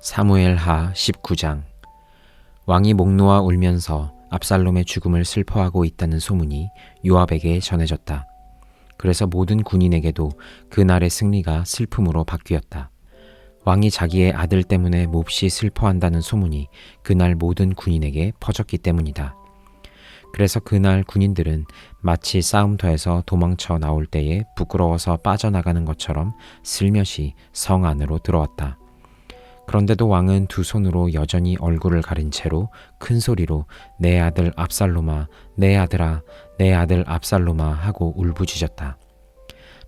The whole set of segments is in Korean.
사무엘하 19장. 왕이 목 놓아 울면서 압살롬의 죽음을 슬퍼하고 있다는 소문이 요압에게 전해졌다. 그래서 모든 군인에게도 그날의 승리가 슬픔으로 바뀌었다. 왕이 자기의 아들 때문에 몹시 슬퍼한다는 소문이 그날 모든 군인에게 퍼졌기 때문이다. 그래서 그날 군인들은 마치 싸움터에서 도망쳐 나올 때에 부끄러워서 빠져나가는 것처럼 슬며시 성 안으로 들어왔다. 그런데도 왕은 두 손으로 여전히 얼굴을 가린 채로 큰 소리로 내 아들 압살롬아, 내 아들아, 내 아들 압살롬아 하고 울부짖었다.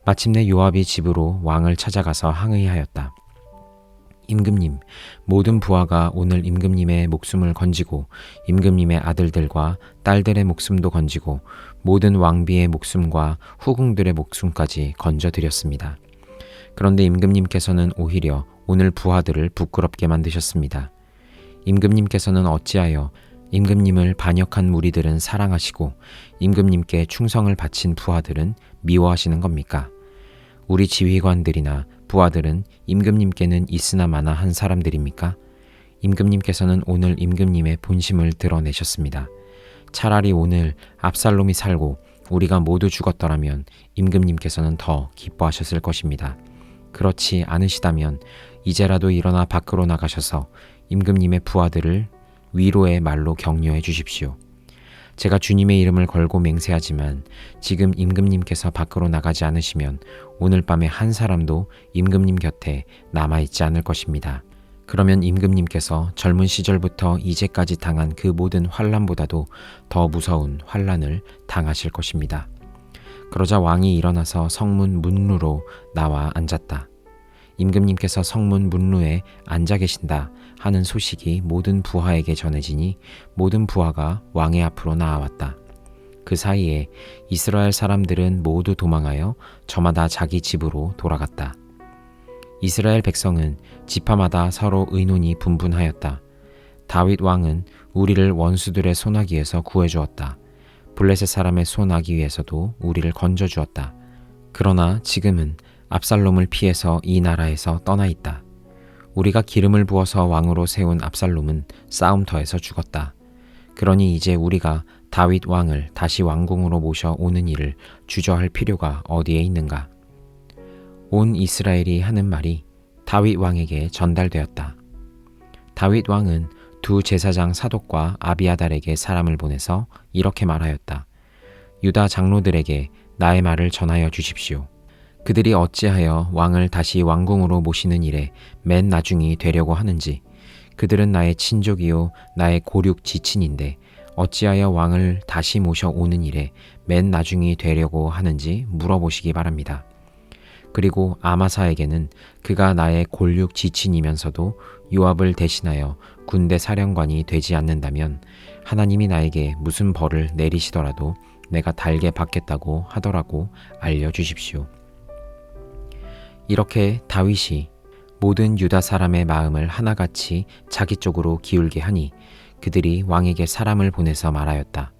마침내 요압이 집으로 왕을 찾아가서 항의하였다. 임금님, 모든 부하가 오늘 임금님의 목숨을 건지고 임금님의 아들들과 딸들의 목숨도 건지고 모든 왕비의 목숨과 후궁들의 목숨까지 건져드렸습니다. 그런데 임금님께서는 오히려 오늘 부하들을 부끄럽게 만드셨습니다. 임금님께서는 어찌하여 임금님을 반역한 무리들은 사랑하시고 임금님께 충성을 바친 부하들은 미워하시는 겁니까? 우리 지휘관들이나 부하들은 임금님께는 있으나 마나 한 사람들입니까? 임금님께서는 오늘 임금님의 본심을 드러내셨습니다. 차라리 오늘 압살롬이 살고 우리가 모두 죽었더라면 임금님께서는 더 기뻐하셨을 것입니다. 그렇지 않으시다면 이제라도 일어나 밖으로 나가셔서 임금님의 부하들을 위로의 말로 격려해 주십시오. 제가 주님의 이름을 걸고 맹세하지만 지금 임금님께서 밖으로 나가지 않으시면 오늘 밤에 한 사람도 임금님 곁에 남아있지 않을 것입니다. 그러면 임금님께서 젊은 시절부터 이제까지 당한 그 모든 환난보다도 더 무서운 환난을 당하실 것입니다. 그러자 왕이 일어나서 성문 문루로 나와 앉았다. 임금님께서 성문 문루에 앉아 계신다 하는 소식이 모든 부하에게 전해지니 모든 부하가 왕의 앞으로 나아왔다. 그 사이에 이스라엘 사람들은 모두 도망하여 저마다 자기 집으로 돌아갔다. 이스라엘 백성은 지파마다 서로 의논이 분분하였다. 다윗 왕은 우리를 원수들의 손아귀에서 구해주었다. 블레셋 사람의 손아귀에서도 우리를 건져주었다. 그러나 지금은 압살롬을 피해서 이 나라에서 떠나 있다. 우리가 기름을 부어서 왕으로 세운 압살롬은 싸움터에서 죽었다. 그러니 이제 우리가 다윗 왕을 다시 왕궁으로 모셔 오는 일을 주저할 필요가 어디에 있는가? 온 이스라엘이 하는 말이 다윗 왕에게 전달되었다. 다윗 왕은 두 제사장 사독과 아비아달에게 사람을 보내서 이렇게 말하였다. 유다 장로들에게 나의 말을 전하여 주십시오. 그들이 어찌하여 왕을 다시 왕궁으로 모시는 일에 맨 나중이 되려고 하는지, 그들은 나의 친족이요 나의 고륙 지친인데 어찌하여 왕을 다시 모셔오는 일에 맨 나중이 되려고 하는지 물어보시기 바랍니다. 그리고 아마사에게는 그가 나의 골육 지친이면서도 요압을 대신하여 군대 사령관이 되지 않는다면 하나님이 나에게 무슨 벌을 내리시더라도 내가 달게 받겠다고 하더라고 알려주십시오. 이렇게 다윗이 모든 유다 사람의 마음을 하나같이 자기 쪽으로 기울게 하니 그들이 왕에게 사람을 보내서 말하였다.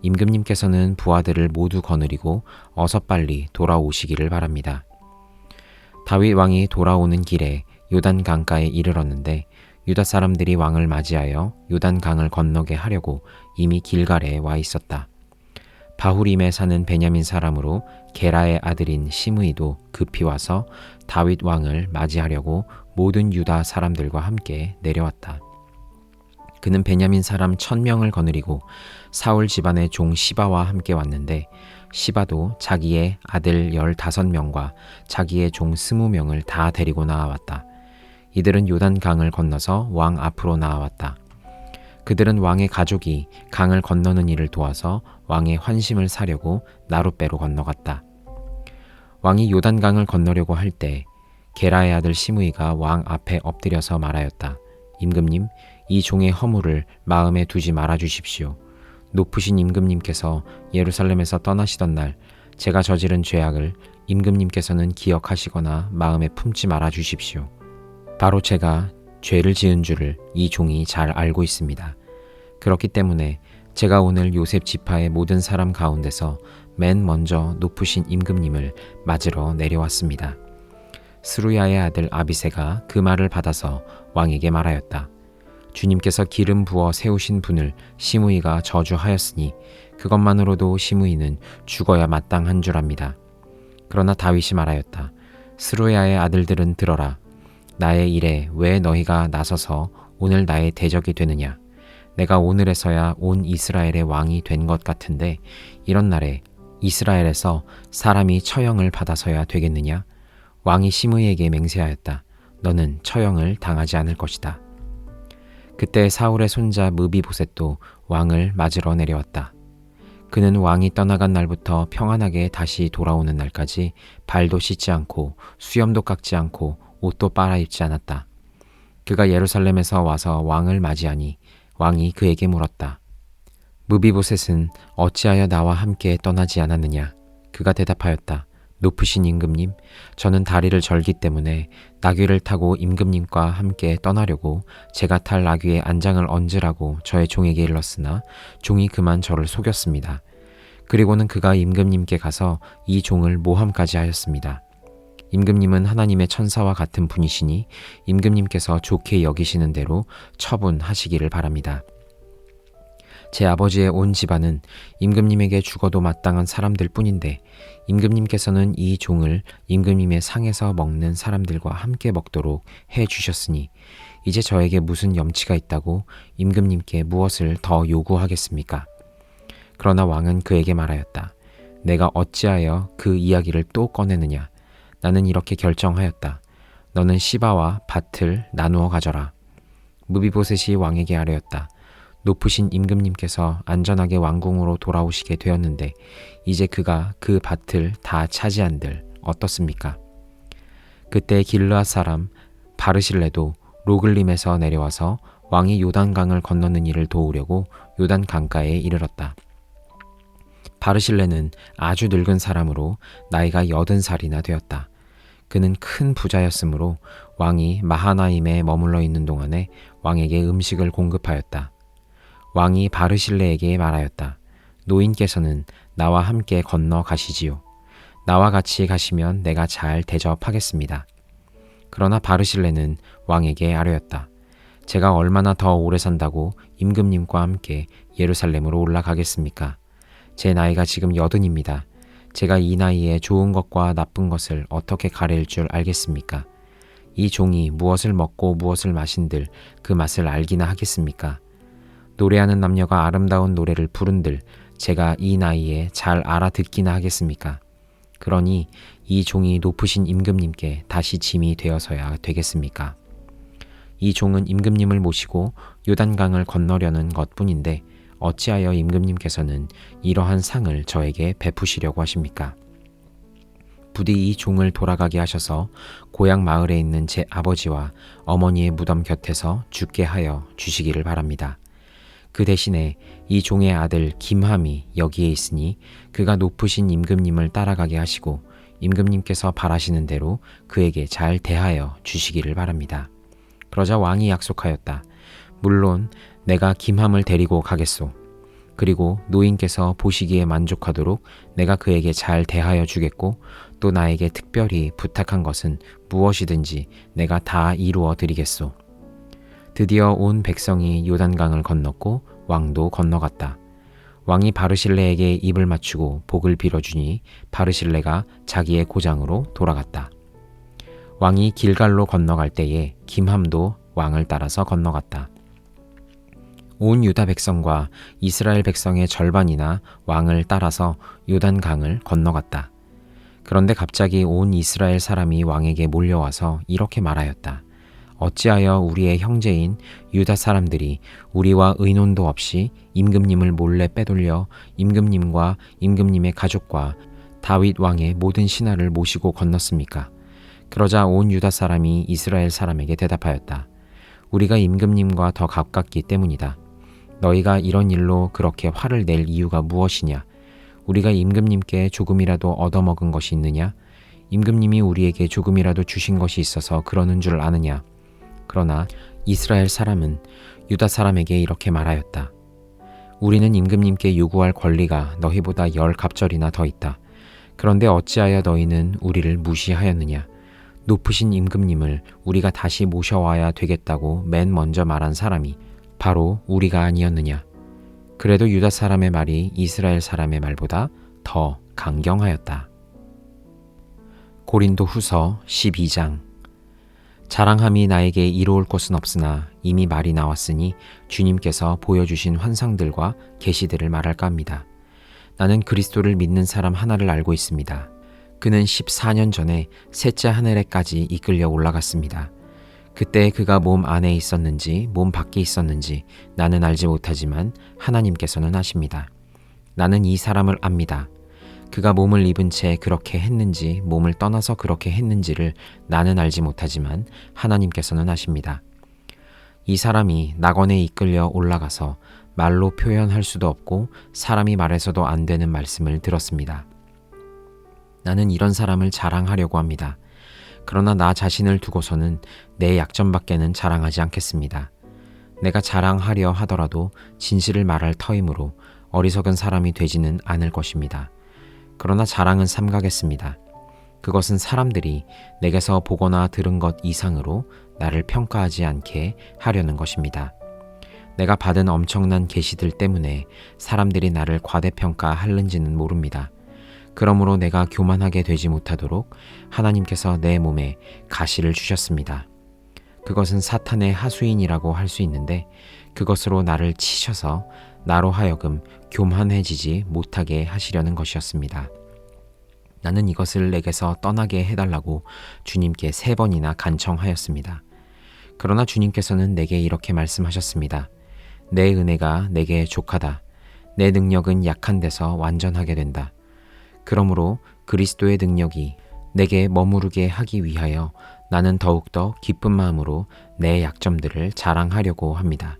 임금님께서는 부하들을 모두 거느리고 어서 빨리 돌아오시기를 바랍니다. 다윗 왕이 돌아오는 길에 요단 강가에 이르렀는데 유다 사람들이 왕을 맞이하여 요단 강을 건너게 하려고 이미 길갈에 와 있었다. 바후림에 사는 베냐민 사람으로 게라의 아들인 시므이도 급히 와서 다윗 왕을 맞이하려고 모든 유다 사람들과 함께 내려왔다. 그는 베냐민 사람 1000명을 거느리고 사울 집안의 종 시바와 함께 왔는데 시바도 자기의 아들 15명과 자기의 종 20명을 다 데리고 나아왔다. 이들은 요단 강을 건너서 왕 앞으로 나아왔다. 그들은 왕의 가족이 강을 건너는 일을 도와서 왕의 환심을 사려고 나룻배로 건너갔다. 왕이 요단강을 건너려고 할 때 게라의 아들 시므이가 왕 앞에 엎드려서 말하였다. 임금님, 이 종의 허물을 마음에 두지 말아 주십시오. 높으신 임금님께서 예루살렘에서 떠나시던 날 제가 저지른 죄악을 임금님께서는 기억하시거나 마음에 품지 말아 주십시오. 바로 제가 죄를 지은 줄을 이 종이 잘 알고 있습니다. 그렇기 때문에 제가 오늘 요셉 지파의 모든 사람 가운데서 맨 먼저 높으신 임금님을 맞으러 내려왔습니다. 스루야의 아들 아비새가 그 말을 받아서 왕에게 말하였다. 주님께서 기름 부어 세우신 분을 시므이가 저주하였으니 그것만으로도 시므이는 죽어야 마땅한 줄 압니다. 그러나 다윗이 말하였다. 스루야의 아들들은 들어라. 나의 일에 왜 너희가 나서서 오늘 나의 대적이 되느냐. 내가 오늘에서야 온 이스라엘의 왕이 된 것 같은데 이런 날에 이스라엘에서 사람이 처형을 받아서야 되겠느냐? 왕이 시므이에게 맹세하였다. 너는 처형을 당하지 않을 것이다. 그때 사울의 손자 무비보셋도 왕을 맞으러 내려왔다. 그는 왕이 떠나간 날부터 평안하게 다시 돌아오는 날까지 발도 씻지 않고 수염도 깎지 않고 옷도 빨아입지 않았다. 그가 예루살렘에서 와서 왕을 맞이하니 왕이 그에게 물었다. 무비보셋은 어찌하여 나와 함께 떠나지 않았느냐? 그가 대답하였다. 높으신 임금님, 저는 다리를 절기 때문에 나귀를 타고 임금님과 함께 떠나려고 제가 탈 나귀의 안장을 얹으라고 저의 종에게 일렀으나 종이 그만 저를 속였습니다. 그리고는 그가 임금님께 가서 이 종을 모함까지 하였습니다. 임금님은 하나님의 천사와 같은 분이시니 임금님께서 좋게 여기시는 대로 처분하시기를 바랍니다. 제 아버지의 온 집안은 임금님에게 죽어도 마땅한 사람들 뿐인데 임금님께서는 이 종을 임금님의 상에서 먹는 사람들과 함께 먹도록 해 주셨으니 이제 저에게 무슨 염치가 있다고 임금님께 무엇을 더 요구하겠습니까? 그러나 왕은 그에게 말하였다. 내가 어찌하여 그 이야기를 또 꺼내느냐? 나는 이렇게 결정하였다. 너는 시바와 밭을 나누어 가져라. 무비보셋이 왕에게 아뢰었다. 높으신 임금님께서 안전하게 왕궁으로 돌아오시게 되었는데 이제 그가 그 밭을 다 차지한들 어떻습니까? 그때 길르앗 사람 바르실레도 로글림에서 내려와서 왕이 요단강을 건너는 일을 도우려고 요단 강가에 이르렀다. 바르실레는 아주 늙은 사람으로 나이가 80살이나 되었다. 그는 큰 부자였으므로 왕이 마하나임에 머물러 있는 동안에 왕에게 음식을 공급하였다. 왕이 바르실레에게 말하였다. 노인께서는 나와 함께 건너 가시지요. 나와 같이 가시면 내가 잘 대접하겠습니다. 그러나 바르실레는 왕에게 아뢰었다. 제가 얼마나 더 오래 산다고 임금님과 함께 예루살렘으로 올라가겠습니까? 제 나이가 지금 80입니다. 제가 이 나이에 좋은 것과 나쁜 것을 어떻게 가릴 줄 알겠습니까? 이 종이 무엇을 먹고 무엇을 마신들 그 맛을 알기나 하겠습니까? 노래하는 남녀가 아름다운 노래를 부른들 제가 이 나이에 잘 알아듣기나 하겠습니까? 그러니 이 종이 높으신 임금님께 다시 짐이 되어서야 되겠습니까? 이 종은 임금님을 모시고 요단강을 건너려는 것뿐인데 어찌하여 임금님께서는 이러한 상을 저에게 베푸시려고 하십니까? 부디 이 종을 돌아가게 하셔서 고향 마을에 있는 제 아버지와 어머니의 무덤 곁에서 죽게 하여 주시기를 바랍니다. 그 대신에 이 종의 아들 김함이 여기에 있으니 그가 높으신 임금님을 따라가게 하시고 임금님께서 바라시는 대로 그에게 잘 대하여 주시기를 바랍니다. 그러자 왕이 약속하였다. 물론 내가 김함을 데리고 가겠소. 그리고 노인께서 보시기에 만족하도록 내가 그에게 잘 대하여 주겠고 또 나에게 특별히 부탁한 것은 무엇이든지 내가 다 이루어 드리겠소. 드디어 온 백성이 요단강을 건넜고 왕도 건너갔다. 왕이 바르실레에게 입을 맞추고 복을 빌어주니 바르실레가 자기의 고장으로 돌아갔다. 왕이 길갈로 건너갈 때에 김함도 왕을 따라서 건너갔다. 온 유다 백성과 이스라엘 백성의 절반이나 왕을 따라서 요단강을 건너갔다. 그런데 갑자기 온 이스라엘 사람이 왕에게 몰려와서 이렇게 말하였다. 어찌하여 우리의 형제인 유다 사람들이 우리와 의논도 없이 임금님을 몰래 빼돌려 임금님과 임금님의 가족과 다윗 왕의 모든 신하를 모시고 건넜습니까? 그러자 온 유다 사람이 이스라엘 사람에게 대답하였다. 우리가 임금님과 더 가깝기 때문이다. 너희가 이런 일로 그렇게 화를 낼 이유가 무엇이냐? 우리가 임금님께 조금이라도 얻어먹은 것이 있느냐? 임금님이 우리에게 조금이라도 주신 것이 있어서 그러는 줄 아느냐? 그러나 이스라엘 사람은 유다 사람에게 이렇게 말하였다. 우리는 임금님께 요구할 권리가 너희보다 10갑절이나 더 있다. 그런데 어찌하여 너희는 우리를 무시하였느냐? 높으신 임금님을 우리가 다시 모셔와야 되겠다고 맨 먼저 말한 사람이 바로 우리가 아니었느냐? 그래도 유다 사람의 말이 이스라엘 사람의 말보다 더 강경하였다. 고린도 후서 12장. 자랑함이 나에게 이로울 것은 없으나 이미 말이 나왔으니 주님께서 보여주신 환상들과 계시들을 말할까 합니다. 나는 그리스도를 믿는 사람 하나를 알고 있습니다. 그는 14년 전에 셋째 하늘에까지 이끌려 올라갔습니다. 그때 그가 몸 안에 있었는지 몸 밖에 있었는지 나는 알지 못하지만 하나님께서는 아십니다. 나는 이 사람을 압니다. 그가 몸을 입은 채 그렇게 했는지 몸을 떠나서 그렇게 했는지를 나는 알지 못하지만 하나님께서는 아십니다. 이 사람이 낙원에 이끌려 올라가서 말로 표현할 수도 없고 사람이 말해서도 안 되는 말씀을 들었습니다. 나는 이런 사람을 자랑하려고 합니다. 그러나 나 자신을 두고서는 내 약점밖에는 자랑하지 않겠습니다. 내가 자랑하려 하더라도 진실을 말할 터이므로 어리석은 사람이 되지는 않을 것입니다. 그러나 자랑은 삼가겠습니다. 그것은 사람들이 내게서 보거나 들은 것 이상으로 나를 평가하지 않게 하려는 것입니다. 내가 받은 엄청난 계시들 때문에 사람들이 나를 과대평가하는지는 모릅니다. 그러므로 내가 교만하게 되지 못하도록 하나님께서 내 몸에 가시를 주셨습니다. 그것은 사탄의 하수인이라고 할 수 있는데 그것으로 나를 치셔서 나로 하여금 교만해지지 못하게 하시려는 것이었습니다. 나는 이것을 내게서 떠나게 해달라고 주님께 3번이나 간청하였습니다. 그러나 주님께서는 내게 이렇게 말씀하셨습니다. 내 은혜가 내게 족하다. 내 능력은 약한 데서 완전하게 된다. 그러므로 그리스도의 능력이 내게 머무르게 하기 위하여 나는 더욱더 기쁜 마음으로 내 약점들을 자랑하려고 합니다.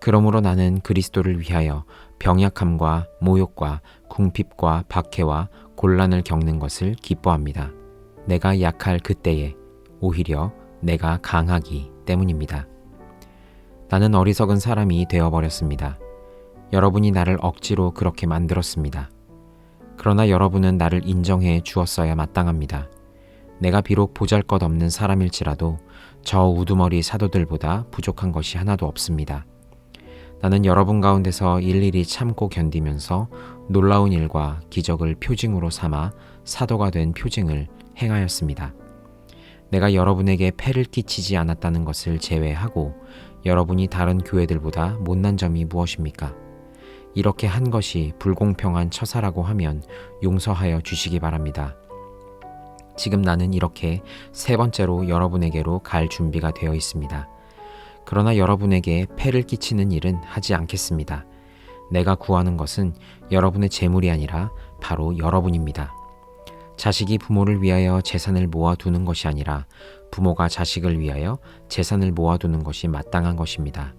그러므로 나는 그리스도를 위하여 병약함과 모욕과 궁핍과 박해와 곤란을 겪는 것을 기뻐합니다. 내가 약할 그때에 오히려 내가 강하기 때문입니다. 나는 어리석은 사람이 되어버렸습니다. 여러분이 나를 억지로 그렇게 만들었습니다. 그러나 여러분은 나를 인정해 주었어야 마땅합니다. 내가 비록 보잘것없는 사람일지라도 저 우두머리 사도들보다 부족한 것이 하나도 없습니다. 나는 여러분 가운데서 일일이 참고 견디면서 놀라운 일과 기적을 표징으로 삼아 사도가 된 표징을 행하였습니다. 내가 여러분에게 폐를 끼치지 않았다는 것을 제외하고 여러분이 다른 교회들보다 못난 점이 무엇입니까? 이렇게 한 것이 불공평한 처사라고 하면 용서하여 주시기 바랍니다. 지금 나는 이렇게 3번째로 여러분에게로 갈 준비가 되어 있습니다. 그러나 여러분에게 폐를 끼치는 일은 하지 않겠습니다. 내가 구하는 것은 여러분의 재물이 아니라 바로 여러분입니다. 자식이 부모를 위하여 재산을 모아두는 것이 아니라 부모가 자식을 위하여 재산을 모아두는 것이 마땅한 것입니다.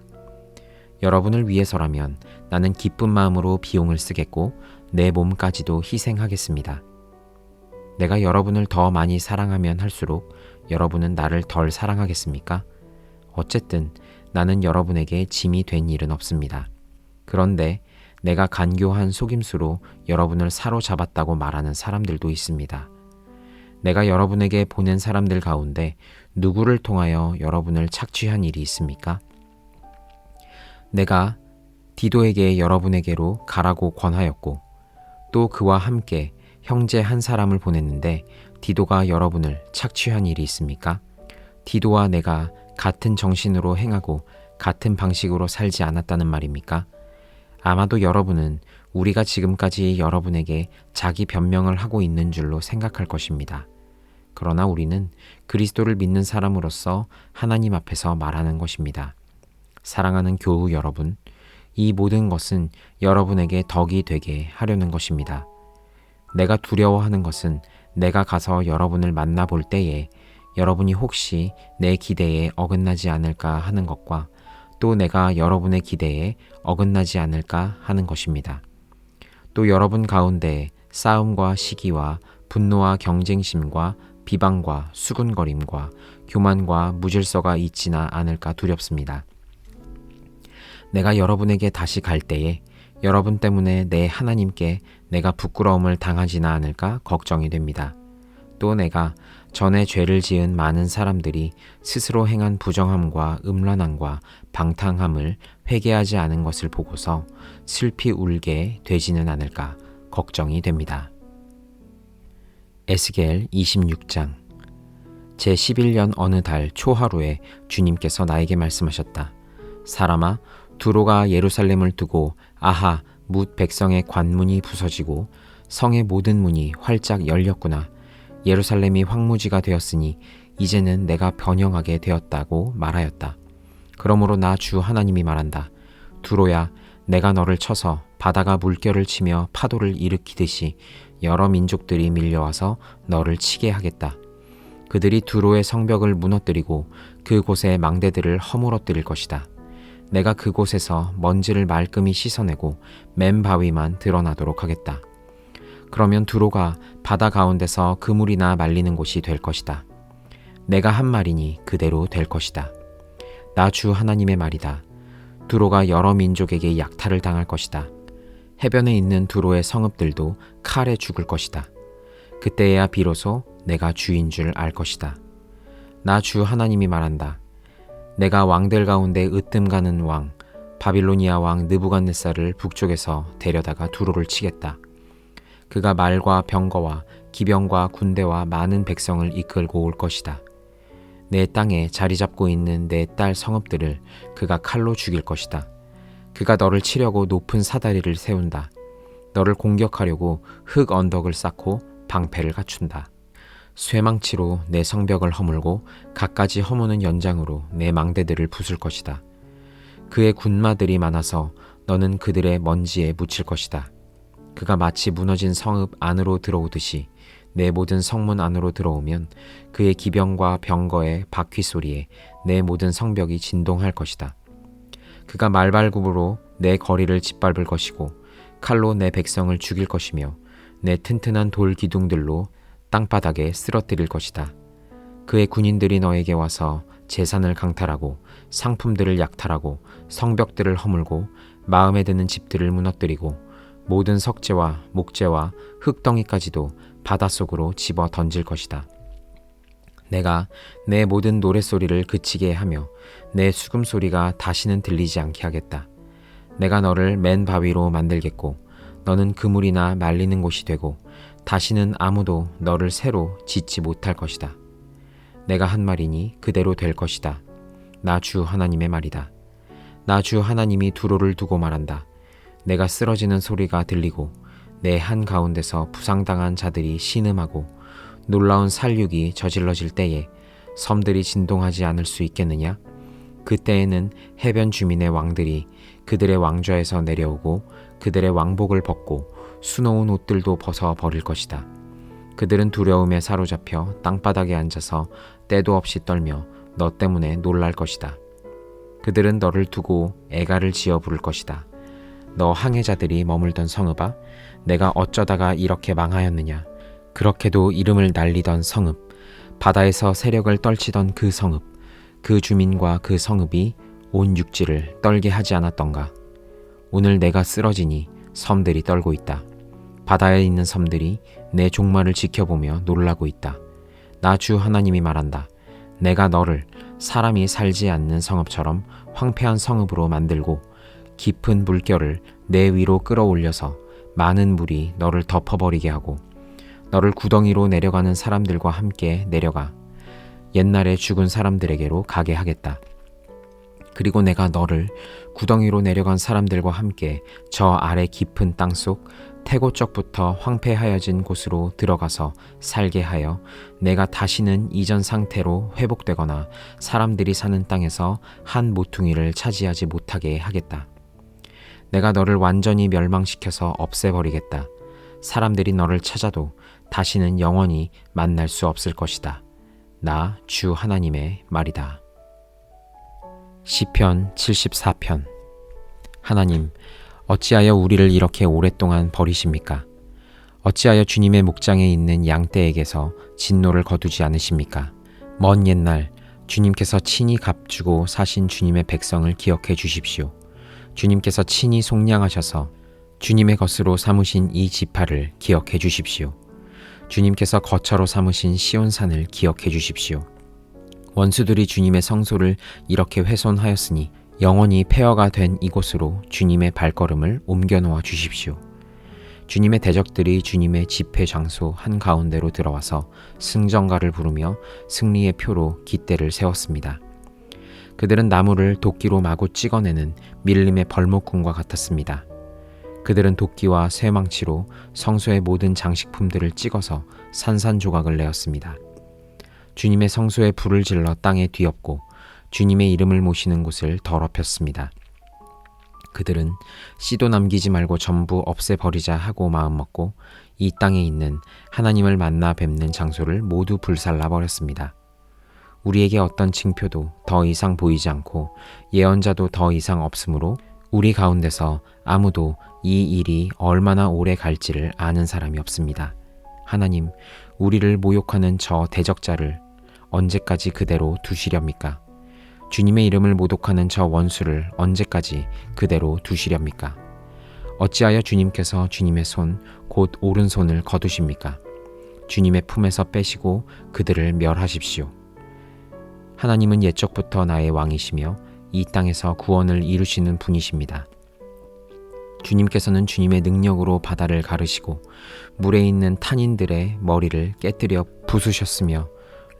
여러분을 위해서라면 나는 기쁜 마음으로 비용을 쓰겠고 내 몸까지도 희생하겠습니다. 내가 여러분을 더 많이 사랑하면 할수록 여러분은 나를 덜 사랑하겠습니까? 어쨌든 나는 여러분에게 짐이 된 일은 없습니다. 그런데 내가 간교한 속임수로 여러분을 사로잡았다고 말하는 사람들도 있습니다. 내가 여러분에게 보낸 사람들 가운데 누구를 통하여 여러분을 착취한 일이 있습니까? 내가 디도에게 여러분에게로 가라고 권하였고 또 그와 함께 형제 한 사람을 보냈는데 디도가 여러분을 착취한 일이 있습니까? 디도와 내가 같은 정신으로 행하고 같은 방식으로 살지 않았다는 말입니까? 아마도 여러분은 우리가 지금까지 여러분에게 자기 변명을 하고 있는 줄로 생각할 것입니다. 그러나 우리는 그리스도를 믿는 사람으로서 하나님 앞에서 말하는 것입니다. 사랑하는 교우 여러분, 이 모든 것은 여러분에게 덕이 되게 하려는 것입니다. 내가 두려워하는 것은 내가 가서 여러분을 만나볼 때에 여러분이 혹시 내 기대에 어긋나지 않을까 하는 것과 또 내가 여러분의 기대에 어긋나지 않을까 하는 것입니다. 또 여러분 가운데 싸움과 시기와 분노와 경쟁심과 비방과 수군거림과 교만과 무질서가 있지나 않을까 두렵습니다. 내가 여러분에게 다시 갈 때에 여러분 때문에 내 하나님께 내가 부끄러움을 당하지나 않을까 걱정이 됩니다. 또 내가 전에 죄를 지은 많은 사람들이 스스로 행한 부정함과 음란함과 방탕함을 회개하지 않은 것을 보고서 슬피 울게 되지는 않을까 걱정이 됩니다. 에스겔 26장. 제11년 어느 달 초하루에 주님께서 나에게 말씀하셨다. 사람아, 두로가 예루살렘을 두고 아하, 뭇 백성의 관문이 부서지고 성의 모든 문이 활짝 열렸구나. 예루살렘이 황무지가 되었으니 이제는 내가 변형하게 되었다고 말하였다. 그러므로 나 주 하나님이 말한다. 두로야, 내가 너를 쳐서 바다가 물결을 치며 파도를 일으키듯이 여러 민족들이 밀려와서 너를 치게 하겠다. 그들이 두로의 성벽을 무너뜨리고 그곳의 망대들을 허물어뜨릴 것이다. 내가 그곳에서 먼지를 말끔히 씻어내고 맨 바위만 드러나도록 하겠다. 그러면 두로가 바다 가운데서 그물이나 말리는 곳이 될 것이다. 내가 한 말이니 그대로 될 것이다. 나 주 하나님의 말이다. 두로가 여러 민족에게 약탈을 당할 것이다. 해변에 있는 두로의 성읍들도 칼에 죽을 것이다. 그때야 비로소 내가 주인 줄 알 것이다. 나 주 하나님이 말한다. 내가 왕들 가운데 으뜸가는 왕 바빌로니아 왕 느부갓네살을 북쪽에서 데려다가 두로를 치겠다. 그가 말과 병거와 기병과 군대와 많은 백성을 이끌고 올 것이다. 내 땅에 자리 잡고 있는 내 딸 성읍들을 그가 칼로 죽일 것이다. 그가 너를 치려고 높은 사다리를 세운다. 너를 공격하려고 흙 언덕을 쌓고 방패를 갖춘다. 쇠망치로 내 성벽을 허물고 갖가지 허무는 연장으로 내 망대들을 부술 것이다. 그의 군마들이 많아서 너는 그들의 먼지에 묻힐 것이다. 그가 마치 무너진 성읍 안으로 들어오듯이 내 모든 성문 안으로 들어오면 그의 기병과 병거의 바퀴 소리에 내 모든 성벽이 진동할 것이다. 그가 말발굽으로 내 거리를 짓밟을 것이고 칼로 내 백성을 죽일 것이며 내 튼튼한 돌 기둥들로 땅바닥에 쓰러뜨릴 것이다. 그의 군인들이 너에게 와서 재산을 강탈하고 상품들을 약탈하고 성벽들을 허물고 마음에 드는 집들을 무너뜨리고 모든 석재와 목재와 흙덩이까지도 바닷속으로 집어 던질 것이다. 내가 내 모든 노랫소리를 그치게 하며 내 수금소리가 다시는 들리지 않게 하겠다. 내가 너를 맨 바위로 만들겠고 너는 그물이나 말리는 곳이 되고 다시는 아무도 너를 새로 짓지 못할 것이다. 내가 한 말이니 그대로 될 것이다. 나 주 하나님의 말이다. 나 주 하나님이 두로를 두고 말한다. 내가 쓰러지는 소리가 들리고 내 한가운데서 부상당한 자들이 신음하고 놀라운 살육이 저질러질 때에 섬들이 진동하지 않을 수 있겠느냐? 그때에는 해변 주민의 왕들이 그들의 왕좌에서 내려오고 그들의 왕복을 벗고 수놓은 옷들도 벗어 버릴 것이다. 그들은 두려움에 사로잡혀 땅바닥에 앉아서 때도 없이 떨며 너 때문에 놀랄 것이다. 그들은 너를 두고 애가를 지어 부를 것이다. 너 항해자들이 머물던 성읍아, 내가 어쩌다가 이렇게 망하였느냐. 그렇게도 이름을 날리던 성읍, 바다에서 세력을 떨치던 그 성읍, 그 주민과 그 성읍이 온 육지를 떨게 하지 않았던가. 오늘 내가 쓰러지니 섬들이 떨고 있다. 바다에 있는 섬들이 내 종말을 지켜보며 놀라고 있다. 나 주 하나님이 말한다. 내가 너를 사람이 살지 않는 성읍처럼 황폐한 성읍으로 만들고 깊은 물결을 내 위로 끌어올려서 많은 물이 너를 덮어버리게 하고 너를 구덩이로 내려가는 사람들과 함께 내려가 옛날에 죽은 사람들에게로 가게 하겠다. 그리고 내가 너를 구덩이로 내려간 사람들과 함께 저 아래 깊은 땅속 태고적부터 황폐하여진 곳으로 들어가서 살게 하여 내가 다시는 이전 상태로 회복되거나 사람들이 사는 땅에서 한 모퉁이를 차지하지 못하게 하겠다. 내가 너를 완전히 멸망시켜서 없애버리겠다. 사람들이 너를 찾아도 다시는 영원히 만날 수 없을 것이다. 나 주 하나님의 말이다. 시편 74편. 하나님, 어찌하여 우리를 이렇게 오랫동안 버리십니까? 어찌하여 주님의 목장에 있는 양떼에게서 진노를 거두지 않으십니까? 먼 옛날 주님께서 친히 값주고 사신 주님의 백성을 기억해 주십시오. 주님께서 친히 속량하셔서 주님의 것으로 삼으신 이 지파를 기억해 주십시오. 주님께서 거처로 삼으신 시온산을 기억해 주십시오. 원수들이 주님의 성소를 이렇게 훼손하였으니 영원히 폐허가 된 이곳으로 주님의 발걸음을 옮겨 놓아 주십시오. 주님의 대적들이 주님의 집회 장소 한가운데로 들어와서 승전가를 부르며 승리의 표로 깃대를 세웠습니다. 그들은 나무를 도끼로 마구 찍어내는 밀림의 벌목꾼과 같았습니다. 그들은 도끼와 쇠망치로 성소의 모든 장식품들을 찍어서 산산조각을 내었습니다. 주님의 성소에 불을 질러 땅에 뒤엎고 주님의 이름을 모시는 곳을 더럽혔습니다. 그들은 씨도 남기지 말고 전부 없애버리자 하고 마음먹고 이 땅에 있는 하나님을 만나 뵙는 장소를 모두 불살라 버렸습니다. 우리에게 어떤 징표도 더 이상 보이지 않고 예언자도 더 이상 없으므로 우리 가운데서 아무도 이 일이 얼마나 오래 갈지를 아는 사람이 없습니다. 하나님, 우리를 모욕하는 저 대적자를 언제까지 그대로 두시렵니까? 주님의 이름을 모독하는 저 원수를 언제까지 그대로 두시렵니까? 어찌하여 주님께서 주님의 손, 곧 오른손을 거두십니까? 주님의 품에서 빼시고 그들을 멸하십시오. 하나님은 옛적부터 나의 왕이시며 이 땅에서 구원을 이루시는 분이십니다. 주님께서는 주님의 능력으로 바다를 가르시고 물에 있는 탄인들의 머리를 깨뜨려 부수셨으며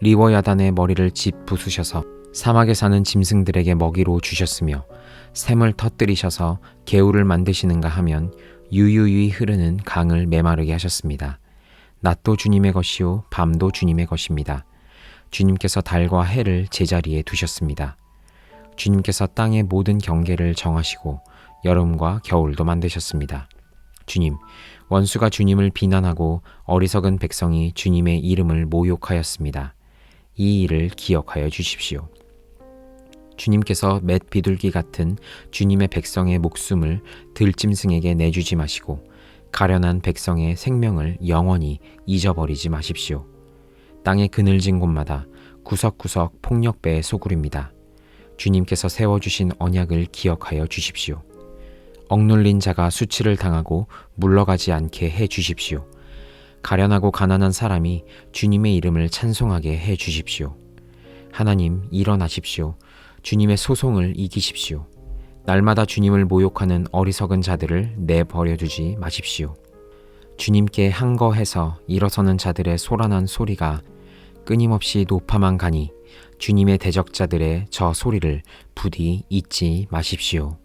리워야단의 머리를 집 부수셔서 사막에 사는 짐승들에게 먹이로 주셨으며 샘을 터뜨리셔서 개울을 만드시는가 하면 유유히 흐르는 강을 메마르게 하셨습니다. 낮도 주님의 것이요 밤도 주님의 것입니다. 주님께서 달과 해를 제자리에 두셨습니다. 주님께서 땅의 모든 경계를 정하시고 여름과 겨울도 만드셨습니다. 주님, 원수가 주님을 비난하고 어리석은 백성이 주님의 이름을 모욕하였습니다. 이 일을 기억하여 주십시오. 주님께서 맷 비둘기 같은 주님의 백성의 목숨을 들짐승에게 내주지 마시고 가련한 백성의 생명을 영원히 잊어버리지 마십시오. 땅의 그늘진 곳마다 구석구석 폭력배의 소굴입니다. 주님께서 세워주신 언약을 기억하여 주십시오. 억눌린 자가 수치를 당하고 물러가지 않게 해 주십시오. 가련하고 가난한 사람이 주님의 이름을 찬송하게 해 주십시오. 하나님, 일어나십시오. 주님의 소송을 이기십시오. 날마다 주님을 모욕하는 어리석은 자들을 내버려 두지 마십시오. 주님께 항거해서 일어서는 자들의 소란한 소리가 끊임없이 높아만 가니 주님의 대적자들의 저 소리를 부디 잊지 마십시오.